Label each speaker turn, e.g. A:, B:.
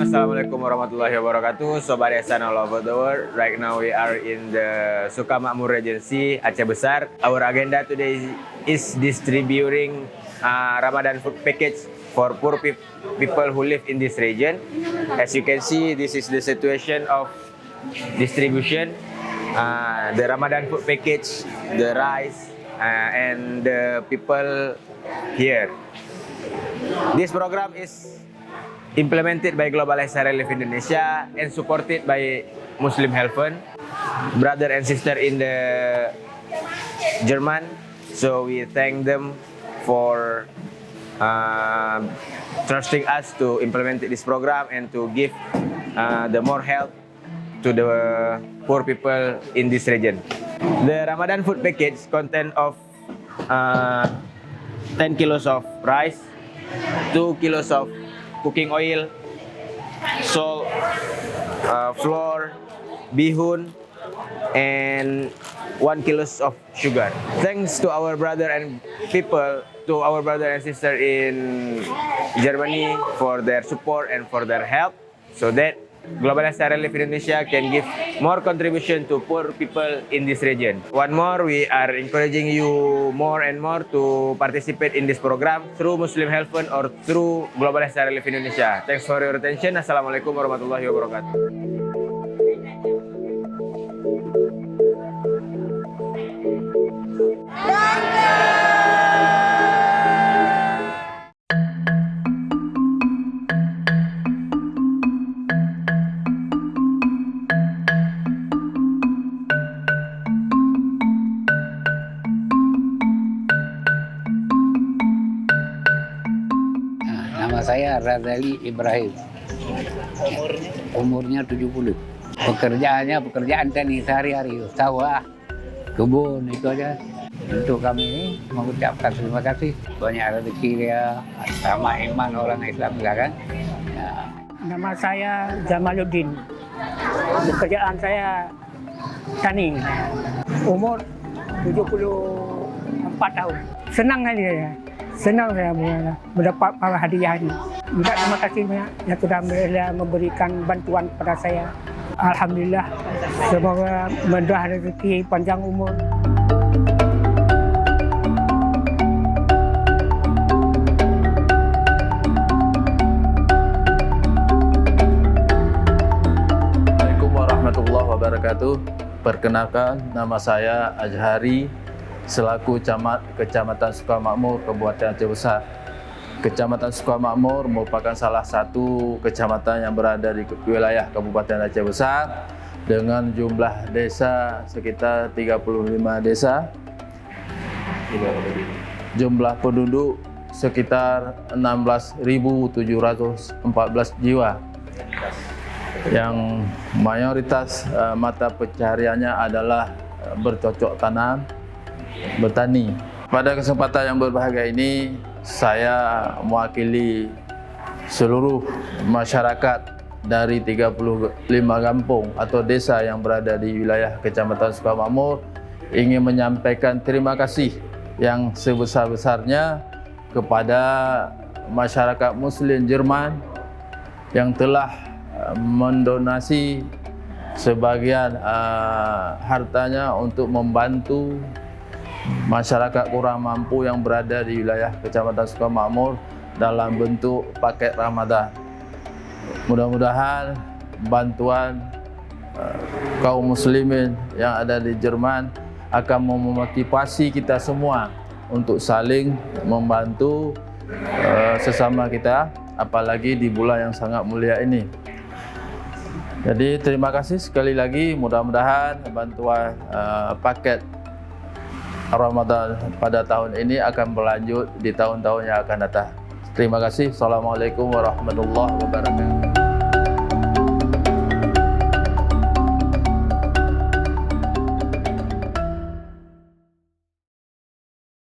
A: Assalamualaikum warahmatullahi wabarakatuh. Sobat Ihsan all over the world. Right now we are in the Sukamakmur Regency, Aceh Besar. Our agenda today is distributing Ramadan food package for poor people who live in this region. As you can see, this is the situation of distribution. The Ramadan food package, the rice, and the people here. This program is implemented by Global Ihsan Relief Indonesia and supported by Muslim Health Fund, brother and sister in the German. So we thank them for trusting us to implement this program and to give the more help to the poor people in this region. The Ramadan food package content of 10 kilos of rice, 2 kilos of cooking oil, salt, flour, bihun, and 1 kilos of sugar. Thanks to our brother and sister in Germany for their support and for their help, so that Global Ihsan Relief Indonesia can give more contribution to poor people in this region. One more, we are encouraging you more and more to participate in this program through Muslim Health Fund or through Global Ihsan Relief Indonesia. Thanks for your attention. Assalamualaikum warahmatullahi wabarakatuh.
B: Nama saya Razali Ibrahim. Umurnya 70. Pekerjaan tani sehari-hari, sawah, kebun, itu aja. Untuk kami ini mengucapkan terima kasih. Banyak rezeki dia, sama iman orang Islam juga kan. Ya.
C: Nama saya Jamaluddin. Pekerjaan saya tani. Umur 74 tahun. Senang kali saya. Senang saya mendapat hadiah ini. Minta terima kasih banyak yang sudah memberikan bantuan kepada saya. Alhamdulillah, semoga mendah rezeki panjang umur.
D: Assalamualaikum warahmatullahi wabarakatuh. Perkenalkan, nama saya Azhari, selaku Camat Kecamatan Sukamakmur, Kabupaten Aceh Besar. Kecamatan Sukamakmur merupakan salah satu kecamatan yang berada di wilayah Kabupaten Aceh Besar dengan jumlah desa sekitar 35 desa. Jumlah penduduk sekitar 16.714 jiwa. Yang mayoritas mata pencahariannya adalah bercocok tanam, bertani. Pada kesempatan yang berbahagia ini, saya mewakili seluruh masyarakat dari 35 kampung atau desa yang berada di wilayah Kecamatan Sukamakmur ingin menyampaikan terima kasih yang sebesar-besarnya kepada masyarakat Muslim Jerman yang telah mendonasi sebagian hartanya untuk membantu masyarakat kurang mampu yang berada di wilayah Kecamatan Sukamakmur dalam bentuk paket Ramadan. Mudah-mudahan bantuan kaum muslimin yang ada di Jerman akan memotivasi kita semua untuk saling membantu sesama kita, apalagi di bulan yang sangat mulia ini. Jadi terima kasih sekali lagi, mudah-mudahan bantuan paket Ramadan pada tahun ini akan berlanjut di tahun-tahun yang akan datang. Terima kasih. Assalamualaikum warahmatullahi wabarakatuh.